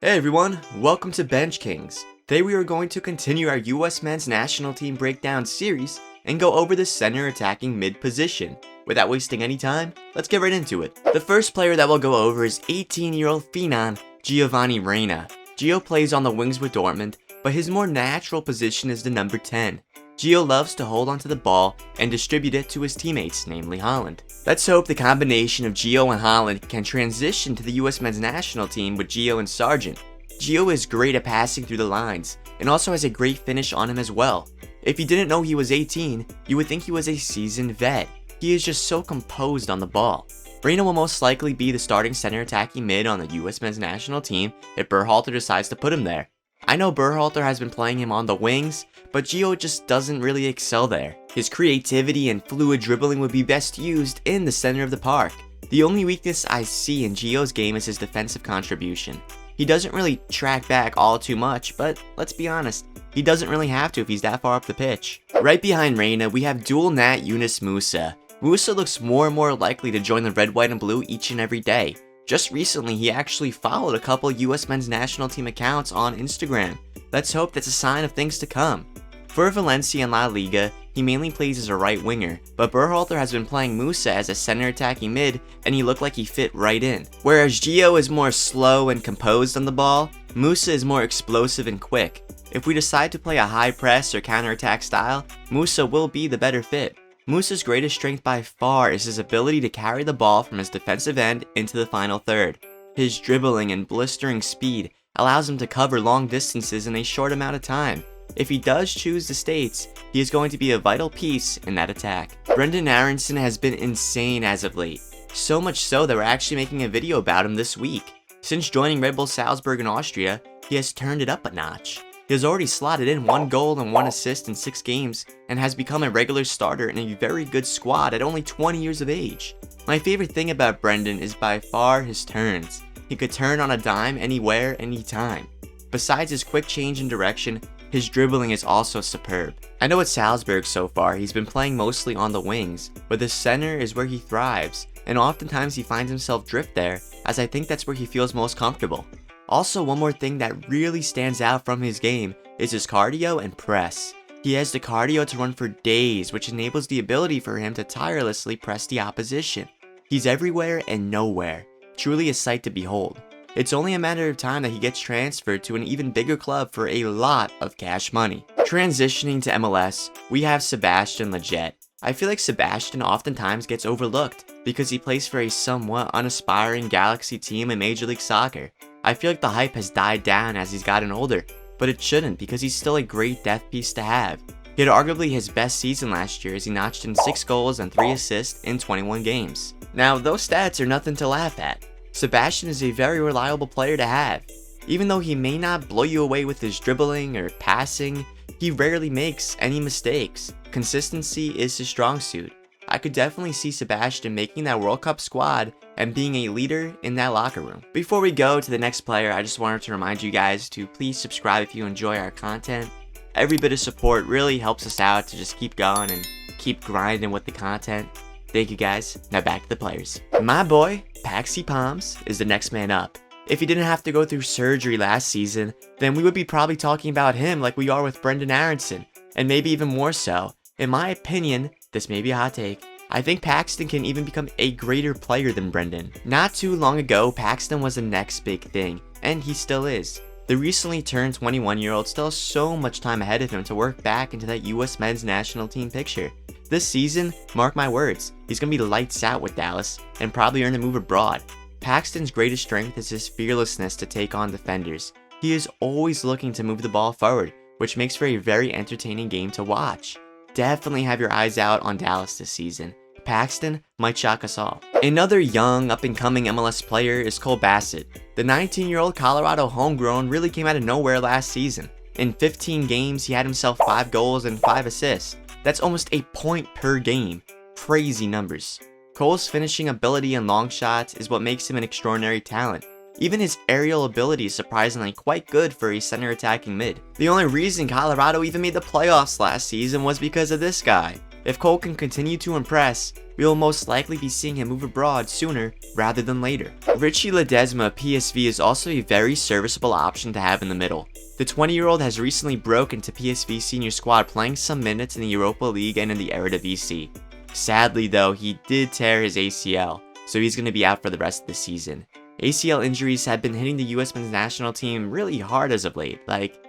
Hey everyone, welcome to Bench Kings. Today we are going to continue our US men's national team breakdown series and go over the center attacking mid position. Without wasting any time, let's get right into it. The first player that we'll go over is 18-year-old Phenon, Giovanni Reina. Gio plays on the wings with Dortmund, but his more natural position is the number 10. Gio loves to hold onto the ball and distribute it to his teammates, namely Haaland. Let's hope the combination of Gio and Haaland can transition to the US men's national team with Gio and Sargent. Gio is great at passing through the lines, and also has a great finish on him as well. If you didn't know he was 18, you would think he was a seasoned vet. He is just so composed on the ball. Reina will most likely be the starting center attacking mid on the US men's national team if Berhalter decides to put him there. I know Berhalter has been playing him on the wings, but Gio just doesn't really excel there. His creativity and fluid dribbling would be best used in the center of the park. The only weakness I see in Gio's game is his defensive contribution. He doesn't really track back all too much, but let's be honest, he doesn't really have to if he's that far up the pitch. Right behind Reina, we have dual nat Yunus Musah. Musah looks more and more likely to join the red, white, and blue each and every day. Just recently, he actually followed a couple US men's national team accounts on Instagram. Let's hope that's a sign of things to come. For Valencia and La Liga, he mainly plays as a right winger, but Berhalter has been playing Musah as a center attacking mid, and he looked like he fit right in. Whereas Gio is more slow and composed on the ball, Musah is more explosive and quick. If we decide to play a high press or counter-attack style, Musah will be the better fit. Musah's greatest strength by far is his ability to carry the ball from his defensive end into the final third. His dribbling and blistering speed allows him to cover long distances in a short amount of time. If he does choose the States, he is going to be a vital piece in that attack. Brenden Aaronson has been insane as of late, so much so that we're actually making a video about him this week. Since joining Red Bull Salzburg in Austria, he has turned it up a notch. He has already slotted in 1 goal and 1 assist in 6 games and has become a regular starter in a very good squad at only 20 years of age. My favorite thing about Brenden is by far his turns. He could turn on a dime anywhere, anytime. Besides his quick change in direction, his dribbling is also superb. I know at Salzburg so far he's been playing mostly on the wings, but the center is where he thrives, and oftentimes he finds himself drift there, as I think that's where he feels most comfortable. Also, one more thing that really stands out from his game is his cardio and press. He has the cardio to run for days, which enables the ability for him to tirelessly press the opposition. He's everywhere and nowhere, truly a sight to behold. It's only a matter of time that he gets transferred to an even bigger club for a lot of cash money. Transitioning to MLS, we have Sebastian Lejet. I feel like Sebastian oftentimes gets overlooked because he plays for a somewhat unaspiring Galaxy team in Major League Soccer. I feel like the hype has died down as he's gotten older, but it shouldn't because he's still a great death piece to have. He had arguably his best season last year as he notched in 6 goals and 3 assists in 21 games. Now, those stats are nothing to laugh at. Sebastian is a very reliable player to have. Even though he may not blow you away with his dribbling or passing, he rarely makes any mistakes. Consistency is his strong suit. I could definitely see Sebastian making that World Cup squad and being a leader in that locker room. Before we go to the next player, I just wanted to remind you guys to please subscribe if you enjoy our content. Every bit of support really helps us out to just keep going and keep grinding with the content. Thank you guys. Now back to the players. My boy, Paxy Palms, is the next man up. If he didn't have to go through surgery last season, then we would be probably talking about him like we are with Brenden Aaronson, and maybe even more so. In my opinion, this may be a hot take, I think Paxton can even become a greater player than Brenden. Not too long ago, Paxton was the next big thing, and he still is. The recently turned 21-year-old still has so much time ahead of him to work back into that US men's national team picture. This season, mark my words, he's going to be lights out with Dallas and probably earn a move abroad. Paxton's greatest strength is his fearlessness to take on defenders. He is always looking to move the ball forward, which makes for a very entertaining game to watch. Definitely have your eyes out on Dallas this season. Paxton might shock us all. Another young, up-and-coming MLS player is Cole Bassett. The 19-year-old Colorado homegrown really came out of nowhere last season. In 15 games, he had himself 5 goals and 5 assists. That's almost a point per game. Crazy numbers. Cole's finishing ability and long shots is what makes him an extraordinary talent. Even his aerial ability is surprisingly quite good for a center attacking mid. The only reason Colorado even made the playoffs last season was because of this guy. If Cole can continue to impress, we will most likely be seeing him move abroad sooner rather than later. Richie Ledesma Psv is also a very serviceable option to have in the middle. The 20-year-old has recently broken to PSV senior squad, playing some minutes in the Europa League and in the Eredivisie. Sadly though, he did tear his ACL, so he's going to be out for the rest of the season. ACL injuries have been hitting the US men's national team really hard as of late, like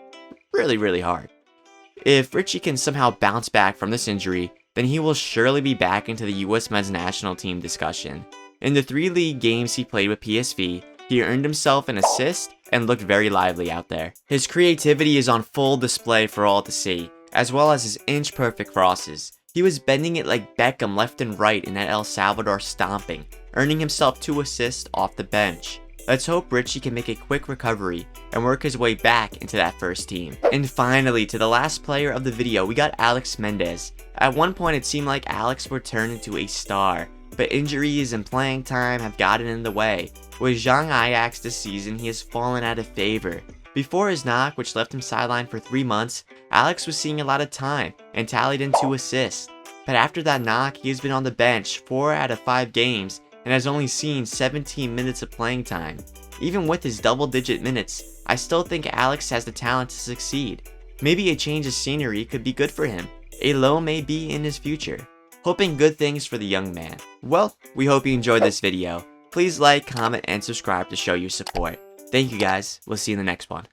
really hard. If Richie can somehow bounce back from this injury, then he will surely be back into the US men's national team discussion. In the 3 league games he played with PSV, he earned himself an assist and looked very lively out there. His creativity is on full display for all to see, as well as his inch-perfect crosses. He was bending it like Beckham left and right in that El Salvador stomping, earning himself 2 assists off the bench. Let's hope Richie can make a quick recovery and work his way back into that first team. And finally, to the last player of the video, we got Alex Mendes. At one point it seemed like Alex would turn into a star, but injuries and playing time have gotten in the way. With Zhang Ajax this season, he has fallen out of favor. Before his knock, which left him sidelined for 3 months, Alex was seeing a lot of time and tallied in 2 assists. But after that knock, he has been on the bench 4 out of 5 games and has only seen 17 minutes of playing time. Even with his double-digit minutes, I still think Alex has the talent to succeed. Maybe a change of scenery could be good for him. A low may be in his future. Hoping good things for the young man. Well, we hope you enjoyed this video. Please like, comment, and subscribe to show your support. Thank you guys. We'll see you in the next one.